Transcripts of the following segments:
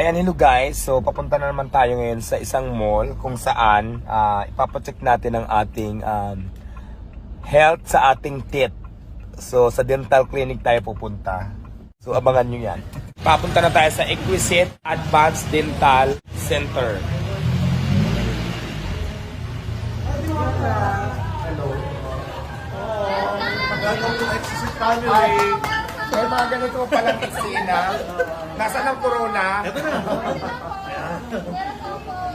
Ayan, hello guys. So, papunta na naman tayo ngayon sa isang mall kung saan ipapacheck natin ang ating health sa ating teeth. So, sa dental clinic tayo pupunta. So, abangan nyo yan. Papunta na tayo sa Exquisite Advanced Dental Center. Hello. Welcome to Exquisite Family. May mga ganito palang eksena. Nasaan ang corona? Ito na.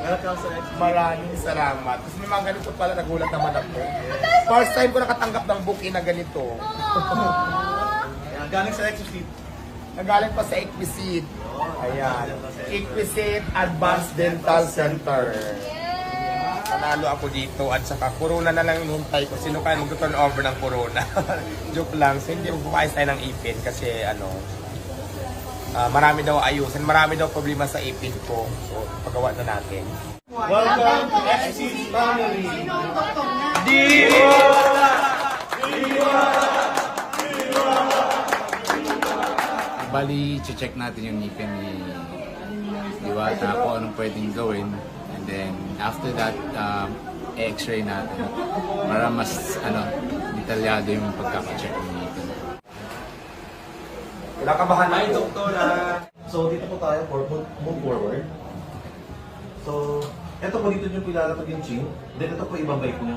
Welcome sa Exquisite. Maraming salamat. Kasi may mga ganito pala, nagulat naman ako. First time ko nakatanggap ng booking na ganito. Galing sa Exquisite. Nagaling pa sa Exquisite. Ayan. Exquisite Advanced Dental Center. Nanalo ako dito at saka corona na lang hinihintay ko. Sino kaya mag-turn over ng corona? Joke lang. So, hindi magpapayos tayo ng ipin kasi marami daw ayusin. Marami daw problema sa ipin ko. So, pagawa na natin. Welcome to Exquisite Family. Bali, check natin yung ngipin ni Diwata kung anong pwedeng gawin. And then, after that, x-ray natin para mas detalyado yung pagkakacheck ng ngipin. Kinakabahan Hi, ako. Doktora. So, dito po tayo for move forward. So, eto po dito yung pilalatag yung chin. Then, ito po ibabike nyo.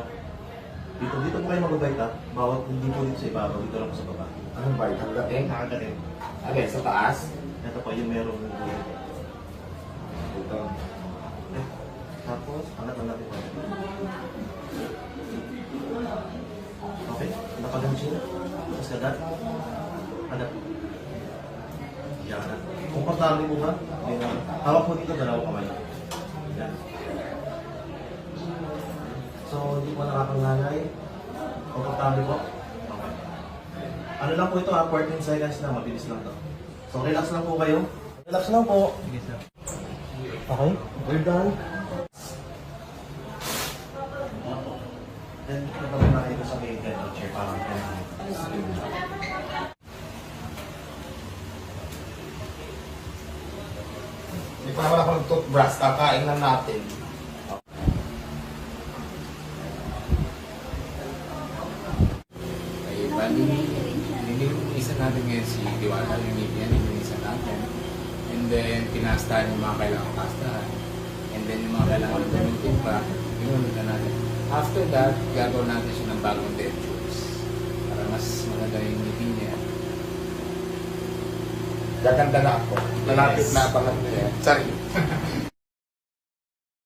Dito po kayo mag-bike ha. Bawat hindi po dito sa ibabaw. Dito lang po sa baba. Anong bite? Hanggating? Nakagaling. Okay, sa taas. Ito po yung merong Ito. Tapos, angat lang natin. Okay, napagang chin. Tapos kagat. Angat. Yan. Komportable mo ba? Hawak mo dito, dalawa kamay. Yan. So, hindi po nakakangalay. Komportable po. Okay. Ano lang po ito ha, 14 seconds na, mabilis lang to. So, relax lang po kayo. Relax lang po. Sige sir. Okay, we're done. Then, nagawin na kayo sa may dental chair para Hindi pa naman ako ng-toothbrush. Kakain lang natin. Okay, bali, nilinisan natin ngayon si Diwata, yung ngipin, nilinisan natin. And then, pinastahan yung mga kailangan pastahan. And then, yung mga kailangan gamitin pa, ginunod na natin. After that, gagawin natin siya ng bagong dentures para mas maganda yung ngipin niya. Gaganda na ako. Malapit Yes. na abangan niya. Sorry.